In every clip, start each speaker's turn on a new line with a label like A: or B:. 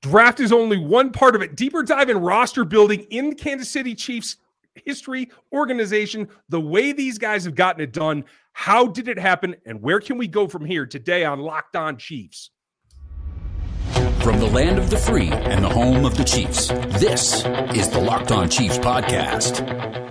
A: Draft is only one part of it. Deeper dive in roster building in Kansas City Chiefs history, organization, the way these guys have gotten it done. How did it happen? And where can we go from here today on Locked On Chiefs?
B: From the land of the free and the home of the Chiefs, this is the Locked On Chiefs podcast.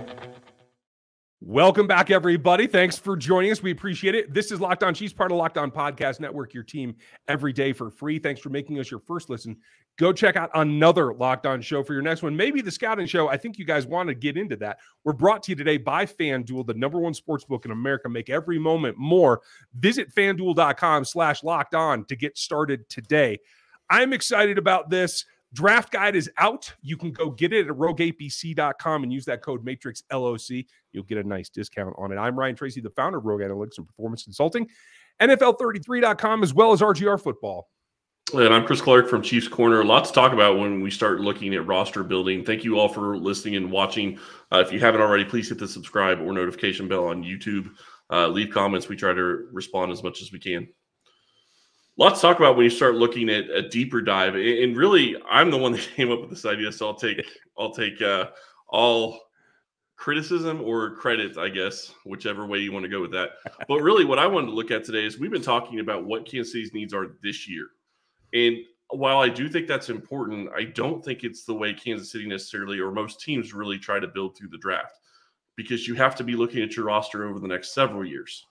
A: Welcome back, everybody. Thanks for joining us. We appreciate it. This is Locked On Chiefs, part of Locked On Podcast Network, your team every day for free. Thanks for making us your first listen. Go check out another Locked On show for your next one. Maybe the scouting show. I think you guys want to get into that. We're brought to you today by FanDuel, the #1 sportsbook in America. Make every moment more. Visit FanDuel.com/LockedOn to get started today. I'm excited about this. Draft guide is out. You can go get it at rogueapc.com and use that code MATRIXLOC. You'll get a nice discount on it. I'm Ryan Tracy, the founder of Rogue Analytics and Performance Consulting, NFL33.com, as well as RGR Football.
C: And I'm Chris Clark from Chiefs Corner. A lot to talk about when we start looking at roster building. Thank you all for listening and watching. If you haven't already, please hit the subscribe or notification bell on YouTube. Leave comments. We try to respond as much as we can. Lots to talk about when you start looking at a deeper dive, and really, I'm the one that came up with this idea, so I'll take all criticism or credit, I guess, whichever way you want to go with that. But really, what I wanted to look at today is we've been talking about what Kansas City's needs are this year, and while I do think that's important, I don't think it's the way Kansas City necessarily, or most teams, really try to build through the draft, because you have to be looking at your roster over the next several years.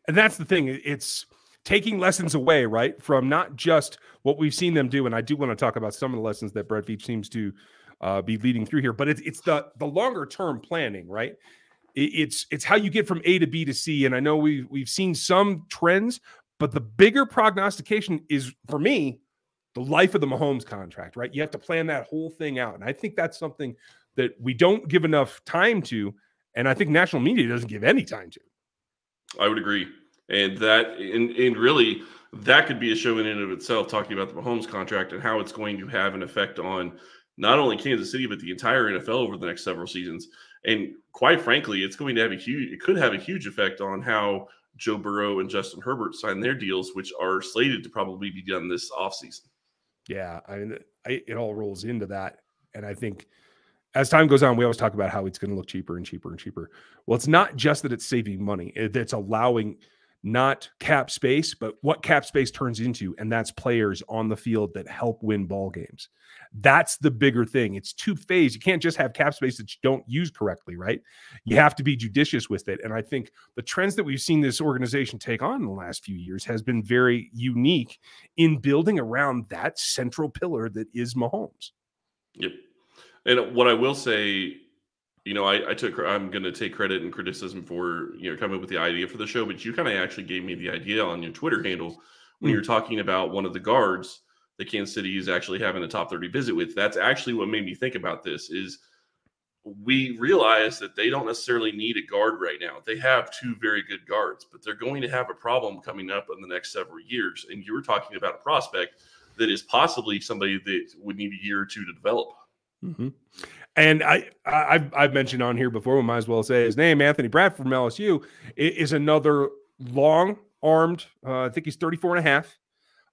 A: And that's the thing; it's taking lessons away, right, from not just what we've seen them do. And I do want to talk about some of the lessons that Brett Veach seems to be leading through here. But it's the longer term planning, right? It's how you get from A to B to C. And I know we've seen some trends, but the bigger prognostication is, for me, the life of the Mahomes contract, right? You have to plan that whole thing out. And I think that's something that we don't give enough time to. And I think national media doesn't give any time to.
C: I would agree. And really, that could be a show in and of itself, talking about the Mahomes contract and how it's going to have an effect on not only Kansas City, but the entire NFL over the next several seasons. And quite frankly, it could have a huge effect on how Joe Burrow and Justin Herbert sign their deals, which are slated to probably be done this offseason.
A: Yeah, I mean, it all rolls into that. And I think as time goes on, we always talk about how it's going to look cheaper and cheaper and cheaper. Well, it's not just that it's saving money. It's allowing not cap space, but what cap space turns into, and that's players on the field that help win ball games. That's the bigger thing. It's two-phase. You can't just have cap space that you don't use correctly, right? You have to be judicious with it. And I think the trends that we've seen this organization take on in the last few years has been very unique in building around that central pillar that is Mahomes.
C: Yep. And what I will say, I'm going to take credit and criticism for, coming up with the idea for the show, but you kind of actually gave me the idea on your Twitter handle when you were talking about one of the guards that Kansas City is actually having a top 30 visit with. That's actually what made me think about this is we realize that they don't necessarily need a guard right now. They have two very good guards, but they're going to have a problem coming up in the next several years. And you were talking about a prospect that is possibly somebody that would need a year or two to develop.
A: Mm-hmm. And I've mentioned on here before, we might as well say his name, Anthony Bradford from LSU, is another long-armed, I think he's 34 and a half,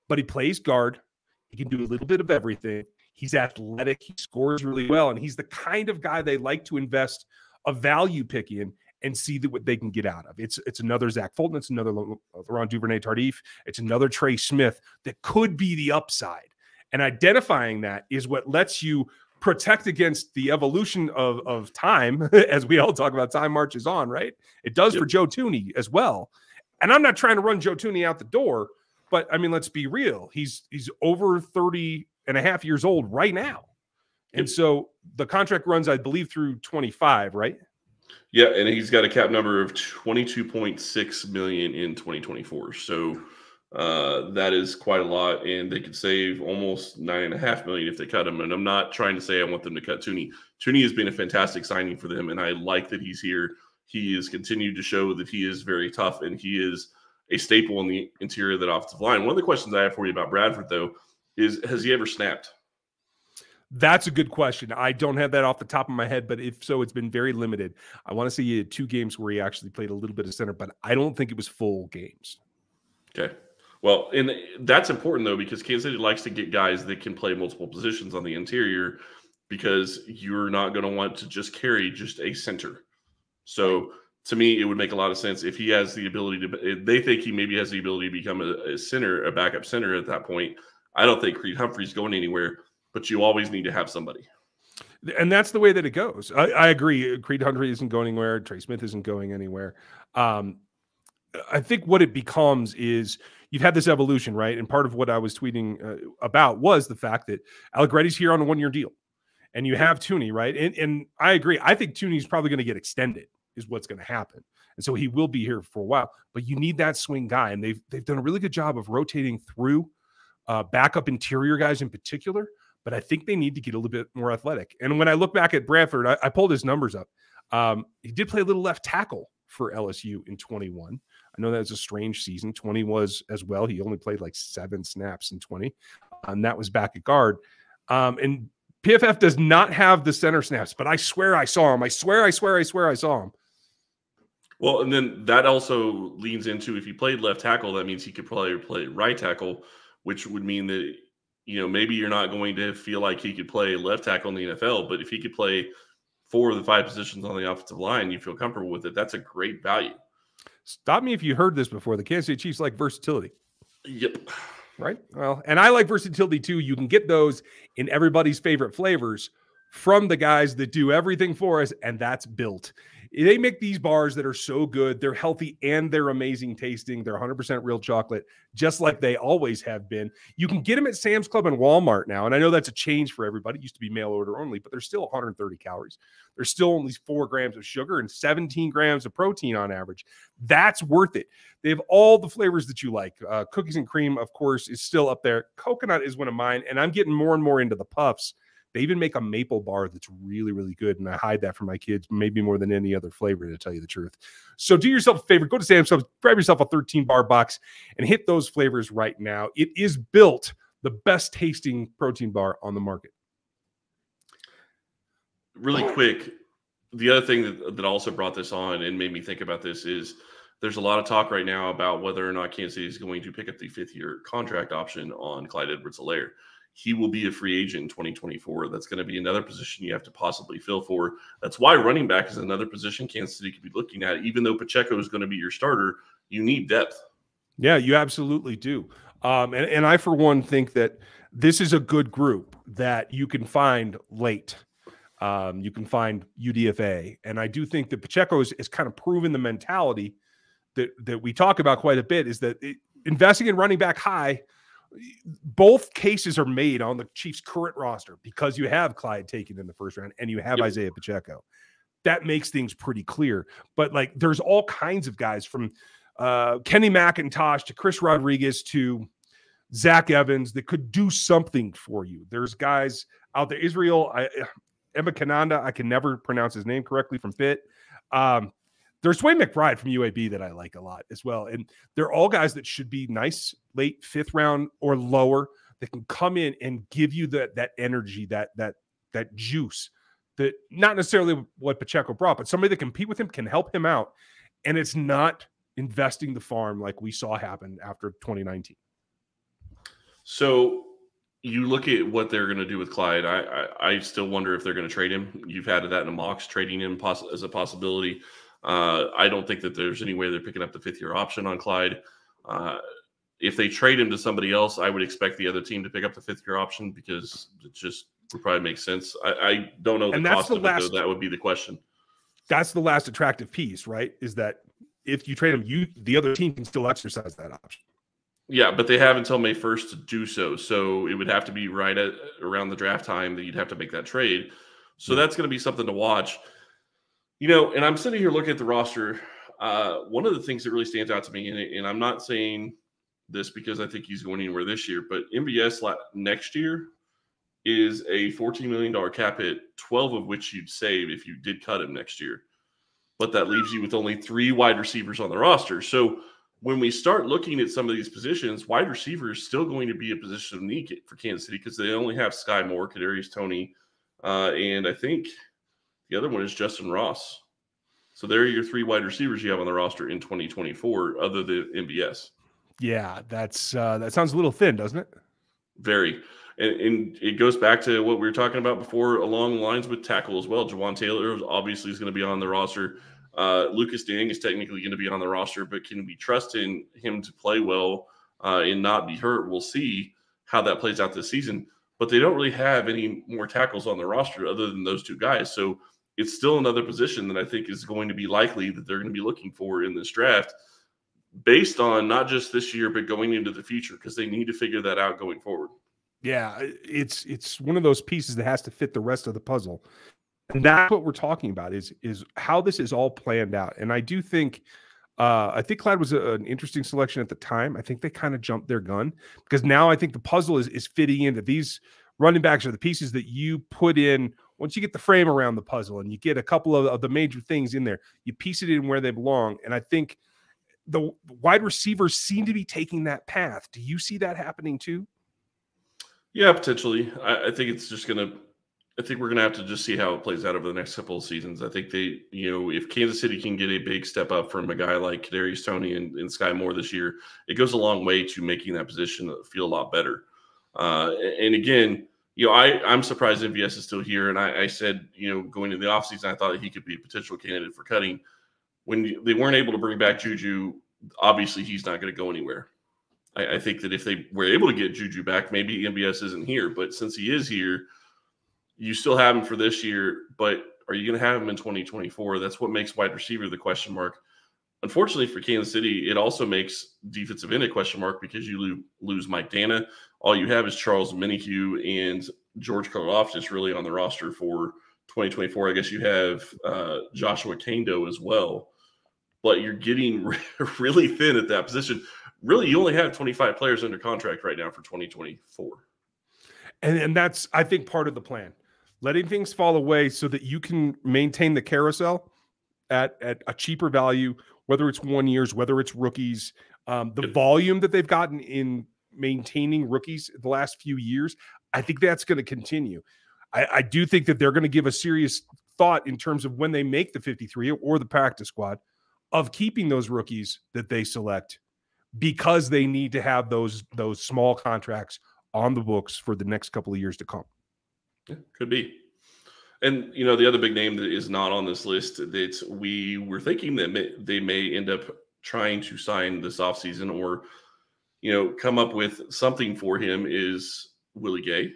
A: but he plays guard. He can do a little bit of everything. He's athletic. He scores really well, and he's the kind of guy they like to invest a value pick in and see what they can get out of. It's another Zach Fulton. It's another Laurent Duvernay-Tardif. It's another Trey Smith that could be the upside. And identifying that is what lets you protect against the evolution of time, as we all talk about, time marches on, right? It does for Joe Thuney as well. And I'm not trying to run Joe Thuney out the door, but I mean, let's be real. He's over 30 and a half years old right now. And so the contract runs, I believe, through 25, right?
C: Yeah, and he's got a cap number of $22.6 million in 2024. So that is quite a lot, and they could save almost $9.5 million if they cut him. And I'm not trying to say I want them to cut Thuney. Thuney has been a fantastic signing for them, and I like that he's here. He has continued to show that he is very tough, and he is a staple in the interior of that offensive line. One of the questions I have for you about Bradford, though, is has he ever snapped?
A: That's a good question. I don't have that off the top of my head, but if so, it's been very limited. I want to say he had 2 games where he actually played a little bit of center, but I don't think it was full games.
C: Okay. Well, and that's important, though, because Kansas City likes to get guys that can play multiple positions on the interior because you're not going to want to just carry just a center. So to me, it would make a lot of sense if he has the ability to – they think he maybe has the ability to become a center, a backup center at that point. I don't think Creed Humphrey's going anywhere, but you always need to have somebody.
A: And that's the way that it goes. I agree. Creed Humphrey isn't going anywhere. Trey Smith isn't going anywhere. I think what it becomes is you've had this evolution, right? And part of what I was tweeting about was the fact that Allegretti's here on a one-year deal. And you have Tooney, right? And I agree. I think Tooney's probably going to get extended is what's going to happen. And so he will be here for a while. But you need that swing guy. And they've done a really good job of rotating through backup interior guys in particular. But I think they need to get a little bit more athletic. And when I look back at Bradford, I pulled his numbers up. He did play a little left tackle for LSU in 21. I know that was a strange season. 20 was as well. He only played like 7 snaps in 20. And that was back at guard. And PFF does not have the center snaps, but I swear I saw him. I swear I saw him.
C: Well, and then that also leans into if he played left tackle, that means he could probably play right tackle, which would mean that, maybe you're not going to feel like he could play left tackle in the NFL, but if he could play 4 of the 5 positions on the offensive line, you feel comfortable with it. That's a great value.
A: Stop me if you heard this before. The Kansas City Chiefs like versatility.
C: Yep.
A: Right. Well, and I like versatility too. You can get those in everybody's favorite flavors from the guys that do everything for us, and that's Built. They make these bars that are so good. They're healthy and they're amazing tasting. They're 100% real chocolate, just like they always have been. You can get them at Sam's Club and Walmart now, and I know that's a change for everybody. It used to be mail order only, but they're still 130 calories. There's still only 4 grams of sugar and 17 grams of protein on average. That's worth it. They have all the flavors that you like. Cookies and cream, of course, is still up there. Coconut is one of mine, and I'm getting more and more into the puffs. They even make a maple bar that's really, really good, and I hide that from my kids maybe more than any other flavor, to tell you the truth. So do yourself a favor. Go to Sam's Club, grab yourself a 13-bar box, and hit those flavors right now. It is Built, the best-tasting protein bar on the market.
C: Really quick, the other thing that also brought this on and made me think about this is there's a lot of talk right now about whether or not Kansas City is going to pick up the 5th-year contract option on Clyde Edwards-Helaire. He will be a free agent in 2024. That's going to be another position you have to possibly fill for. That's why running back is another position Kansas City could be looking at. Even though Pacheco is going to be your starter, you need depth.
A: Yeah, you absolutely do. And I, for one, think that this is a good group that you can find late. You can find UDFA. And I do think that Pacheco is kind of proven the mentality that we talk about quite a bit, is that investing in running back high, both cases are made on the Chiefs' current roster because you have Clyde taken in the first round and you have Isaiah Pacheco. That makes things pretty clear. But there's all kinds of guys from Kenny McIntosh to Chris Rodriguez to Zach Evans that could do something for you. There's guys out there. Emma Kananda, I can never pronounce his name correctly, from Pitt. There's Sway McBride from UAB that I like a lot as well. And they're all guys that should be nice late 5th round or lower that can come in and give you that energy, that juice, that not necessarily what Pacheco brought, but somebody that can compete with him, can help him out. And it's not investing the farm like we saw happen after 2019.
C: So you look at what they're going to do with Clyde. I still wonder if they're going to trade him. You've had that in the mocks, trading him as a possibility. I don't think that there's any way they're picking up the 5th-year option on Clyde. If they trade him to somebody else, I would expect the other team to pick up the 5th-year option because it just would probably make sense. I don't know the cost of it, though. That would be the question.
A: That's the last attractive piece, right? Is that if you trade him, the other team can still exercise that option.
C: Yeah, but they have until May 1st to do so. So it would have to be right around the draft time that you'd have to make that trade. So that's going to be something to watch. And I'm sitting here looking at the roster. One of the things that really stands out to me, and I'm not saying this because I think he's going anywhere this year, but MBS next year is a $14 million cap hit, 12 of which you'd save if you did cut him next year. But that leaves you with only 3 wide receivers on the roster. So when we start looking at some of these positions, wide receiver is still going to be a position of need for Kansas City because they only have Sky Moore, Kadarius Toney, and I think the other one is Justin Ross. So there are your 3 wide receivers you have on the roster in 2024 other than MBS.
A: Yeah, that sounds a little thin, doesn't it?
C: Very. And it goes back to what we were talking about before along the lines with tackle as well. Jawan Taylor obviously is going to be on the roster. Lucas Dang is technically going to be on the roster, but can we trust in him to play well and not be hurt? We'll see how that plays out this season. But they don't really have any more tackles on the roster other than those two guys. So it's still another position that I think is going to be likely that they're going to be looking for in this draft based on not just this year, but going into the future, because they need to figure that out going forward.
A: Yeah, it's one of those pieces that has to fit the rest of the puzzle. And that's what we're talking about is how this is all planned out. And I do think Clyde was an interesting selection at the time. I think they kind of jumped their gun because now I think the puzzle is fitting into these running backs are the pieces that you put in once you get the frame around the puzzle and you get a couple of the major things in there, you piece it in where they belong. And I think the wide receivers seem to be taking that path. Do you see that happening too?
C: Yeah, potentially. I think it's just I think we're going to have to just see how it plays out over the next couple of seasons. I think if Kansas City can get a big step up from a guy like Kadarius Toney and Sky Moore this year, it goes a long way to making that position feel a lot better. And again, I'm surprised MVS is still here. And I said, going into the offseason, I thought he could be a potential candidate for cutting. When they weren't able to bring back Juju, obviously he's not going to go anywhere. I think that if they were able to get Juju back, maybe MVS isn't here. But since he is here, you still have him for this year. But are you going to have him in 2024? That's what makes wide receiver the question mark. Unfortunately for Kansas City, it also makes defensive end a question mark because you lose Mike Dana. All you have is Charles Minihue and George Karlaftis really on the roster for 2024. I guess you have Joshua Kando as well. But you're getting really thin at that position. Really, you only have 25 players under contract right now for 2024.
A: And that's, I think, part of the plan. Letting things fall away so that you can maintain the carousel at a cheaper value, whether it's 1 years, whether it's rookies. The volume that they've gotten in maintaining rookies the last few years, I think that's going to continue. I do think that they're going to give a serious thought in terms of when they make the 53 or the practice squad of keeping those rookies that they select, because they need to have those small contracts on the books for the next couple of years to come.
C: Yeah, could be. And, the other big name that is not on this list that we were thinking that they may end up trying to sign this offseason or, come up with something for him is Willie Gay.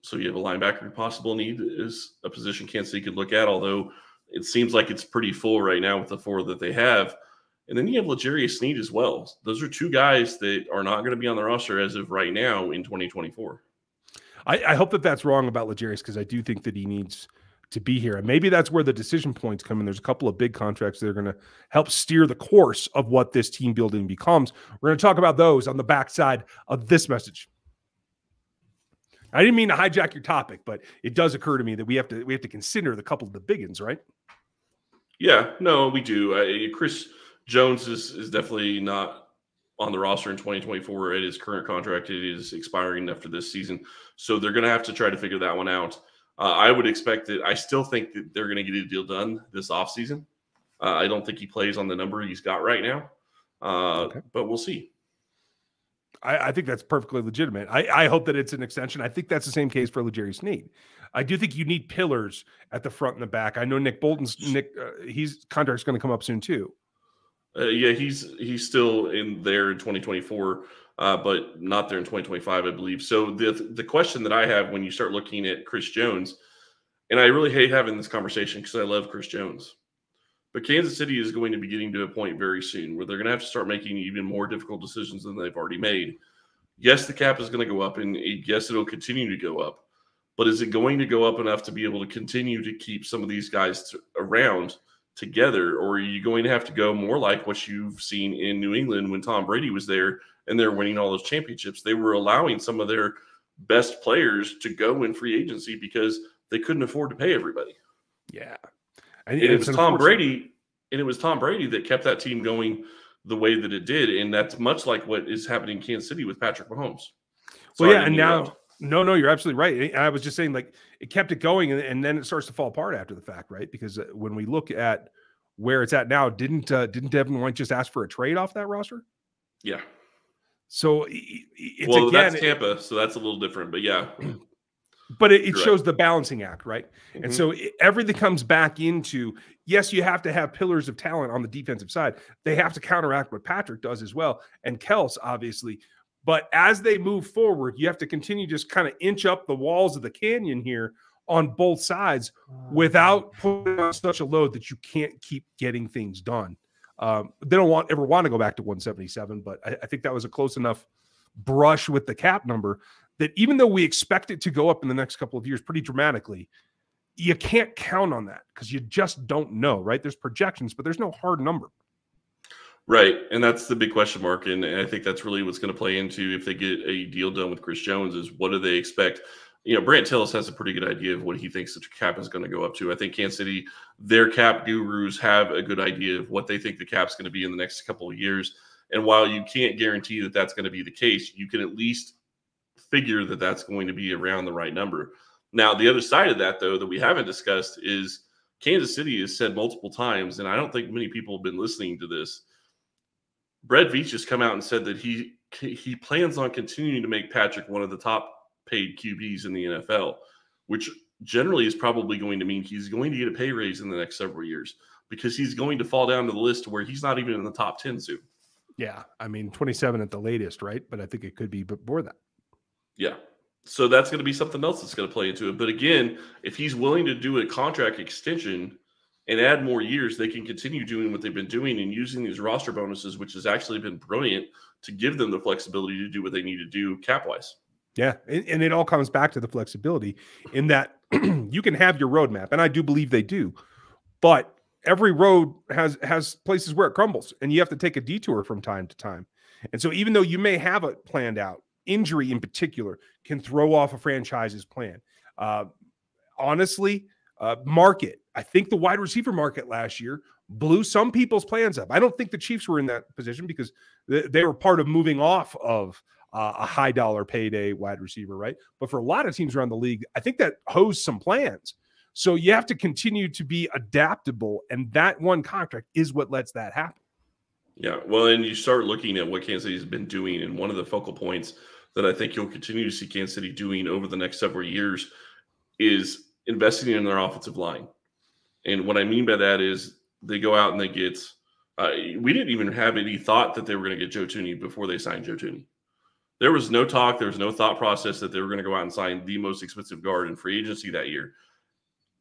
C: So you have a linebacker possible need is a position Kansas City could look at, although it seems like it's pretty full right now with the four that they have. And then you have L'Jarius Sneed as well. Those are two guys that are not going to be on the roster as of right now in 2024.
A: I hope that that's wrong about L'Jarius because I do think that he needs to be here. And maybe that's where the decision points come in. There's a couple of big contracts that are going to help steer the course of what this team building becomes. We're going to talk about those on the backside of this message. I didn't mean to hijack your topic, but it does occur to me that we have to consider the couple of the big ones, right?
C: Yeah, no, we do. Chris Jones is definitely not on the roster in 2024 at his current contract. It is expiring after this season. So they're going to have to try to figure that one out. I would expect that. I still think that they're going to get a deal done this offseason. I don't think he plays on the number he's got right now, but we'll see.
A: I think that's perfectly legitimate. I hope that it's an extension. I think that's the same case for L'Jarius Sneed. I do think you need pillars at the front and the back. I know Nick Bolton's his contract's going to come up soon too.
C: Yeah, he's still in there in 2024, but not there in 2025, I believe. So the question that I have when you start looking at Chris Jones, and I really hate having this conversation because I love Chris Jones, but Kansas City is going to be getting to a point very soon where they're going to have to start making even more difficult decisions than they've already made. Yes, the cap is going to go up, and yes, it'll continue to go up. But is it going to go up enough to be able to continue to keep some of these guys around together, or are you going to have to go more like what you've seen in New England when Tom Brady was there and they're winning all those championships? They were allowing some of their best players to go in free agency because they couldn't afford to pay everybody.
A: Yeah.
C: And it was Tom Brady, and it was Tom Brady that kept that team going the way that it did. And that's much like what is happening in Kansas City with Patrick Mahomes.
A: Well, yeah, and now no, you're absolutely right. I was just saying, like, it kept it going, and then it starts to fall apart after the fact, right? Because when we look at where it's at now, didn't Devin White just ask for a trade off that roster?
C: Yeah.
A: So it's
C: Well,
A: again,
C: that's Tampa, so that's a little different, but yeah.
A: but it shows the balancing act, right?
C: Mm-hmm.
A: And so everything comes back into, yes, you have to have pillars of talent on the defensive side. They have to counteract what Patrick does as well, and Kels, obviously. But as they move forward, you have to continue just kind of inch up the walls of the canyon here on both sides without putting on such a load that you can't keep getting things done. They don't ever want to go back to 177, but I think that was a close enough brush with the cap number that even though we expect it to go up in the next couple of years pretty dramatically, you can't count on that because you just don't know, right? There's projections, but there's no hard number.
C: Right, and that's the big question mark, and I think that's really what's going to play into if they get a deal done with Chris Jones is what do they expect? You know, Brant Tillis has a pretty good idea of what he thinks the cap is going to go up to. I think Kansas City, their cap gurus have a good idea of what they think the cap's going to be in the next couple of years. And while you can't guarantee that that's going to be the case, you can at least figure that that's going to be around the right number. Now, the other side of that, though, that we haven't discussed is Kansas City has said multiple times, and I don't think many people have been listening to this. Brett Veach just come out and said that he plans on continuing to make Patrick one of the top paid QBs in the NFL, which generally is probably going to mean he's going to get a pay raise in the next several years because he's going to fall down to the list where he's not even in the top 10 soon.
A: Yeah, I mean, 27 at the latest, right? But I think it could be before that.
C: Yeah. So that's going to be something else that's going to play into it. But again, if he's willing to do a contract extension and add more years, they can continue doing what they've been doing and using these roster bonuses, which has actually been brilliant to give them the flexibility to do what they need to do cap-wise.
A: Yeah, and it all comes back to the flexibility in that you can have your roadmap, and I do believe they do, but every road has places where it crumbles, and you have to take a detour from time to time. And so even though you may have it planned out, injury in particular can throw off a franchise's plan. Honestly, market. I think the wide receiver market last year blew some people's plans up. I don't think the Chiefs were in that position because they were part of moving off of a high dollar payday wide receiver, right? But for a lot of teams around the league, I think that hosed some plans. So you have to continue to be adaptable, and that one contract is what lets that happen.
C: Yeah, well, and you start looking at what Kansas City has been doing, and one of the focal points that I think you'll continue to see Kansas City doing over the next several years is investing in their offensive line. And what I mean by that is they go out and they get we didn't even have any thought that they were going to get Joe Thuney before they signed Joe Thuney. There was no talk, there was no thought process that they were going to go out and sign the most expensive guard in free agency that year.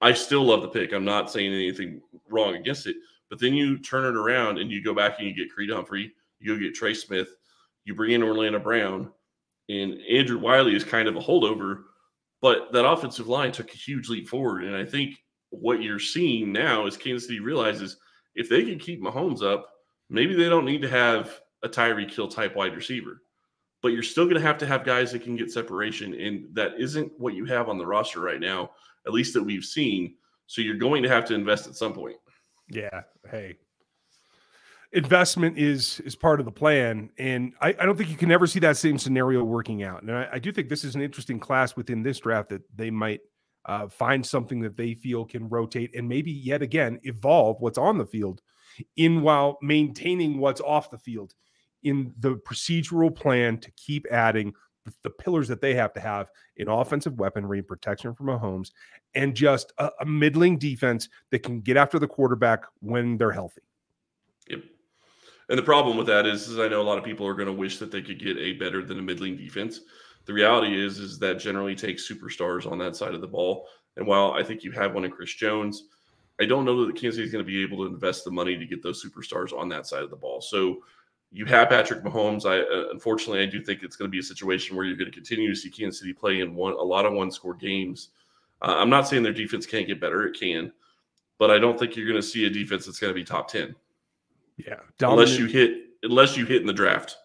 C: I still love the pick. I'm not saying anything wrong against it. But then you turn it around and you go back and you get Creed Humphrey, you go get Trey Smith, you bring in Orlando Brown, and Andrew Wiley is kind of a holdover. But that offensive line took a huge leap forward. And I think what you're seeing now is Kansas City realizes if they can keep Mahomes up, maybe they don't need to have a Tyreek Hill type wide receiver. But you're still going to have guys that can get separation. And that isn't what you have on the roster right now, at least that we've seen. So you're going to have to invest at some point.
A: Yeah. Hey, investment is part of the plan. And I don't think you can ever see that same scenario working out. And I do think this is an interesting class within this draft that they might find something that they feel can rotate and maybe yet again evolve what's on the field while maintaining what's off the field in the procedural plan to keep adding the pillars that they have to have in offensive weaponry and protection from Mahomes and just a middling defense that can get after the quarterback when they're healthy.
C: Yep. And the problem with that is I know a lot of people are going to wish that they could get a better than a middling defense. The reality is that generally takes superstars on that side of the ball. And while I think you have one in Chris Jones, I don't know that Kansas City is going to be able to invest the money to get those superstars on that side of the ball. So you have Patrick Mahomes. Unfortunately, I do think it's going to be a situation where you're going to continue to see Kansas City play in a lot of one-score games. I'm not saying their defense can't get better. It can. But I don't think you're going to see a defense that's going to be top 10.
A: Yeah.
C: Unless you hit in the draft.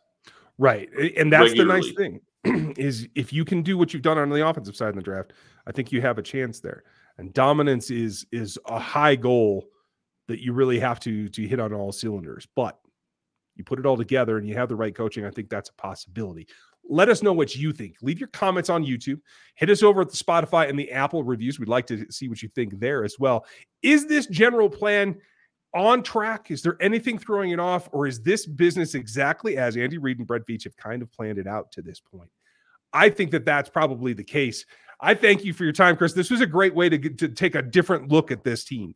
A: Right. And that's
C: regularly.
A: The nice thing is if you can do what you've done on the offensive side in the draft, I think you have a chance there. And dominance is a high goal that you really have to hit on all cylinders. But you put it all together and you have the right coaching, I think that's a possibility. Let us know what you think. Leave your comments on YouTube. Hit us over at the Spotify and the Apple reviews. We'd like to see what you think there as well. Is this general plan on track? Is there anything throwing it off? Or is this business exactly as Andy Reid and Brett Veach have kind of planned it out to this point? I think that that's probably the case. I thank you for your time, Chris. This was a great way to take a different look at this team.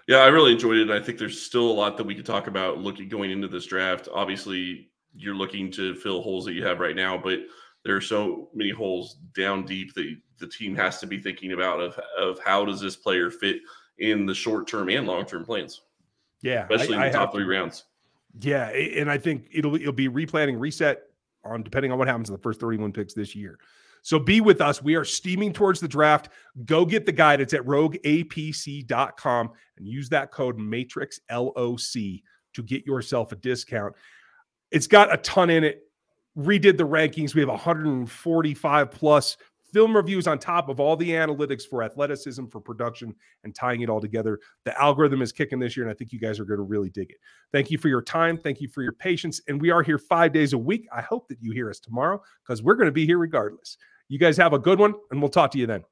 C: Yeah, I really enjoyed it. I think there's still a lot that we could talk about going into this draft. Obviously, you're looking to fill holes that you have right now, but there are so many holes down deep that the team has to be thinking about of how does this player fit in the short-term and long-term plans.
A: Yeah,
C: especially in the top 3 rounds.
A: Yeah, and I think it'll be replanning, reset on depending on what happens in the first 31 picks this year. So be with us. We are steaming towards the draft. Go get the guide. It's at rogueapc.com and use that code MATRIXLOC to get yourself a discount. It's got a ton in it. Redid the rankings. We have 145 plus film reviews on top of all the analytics for athleticism, for production, and tying it all together. The algorithm is kicking this year, and I think you guys are going to really dig it. Thank you for your time. Thank you for your patience. And we are here 5 days a week. I hope that you hear us tomorrow because we're going to be here regardless. You guys have a good one, and we'll talk to you then.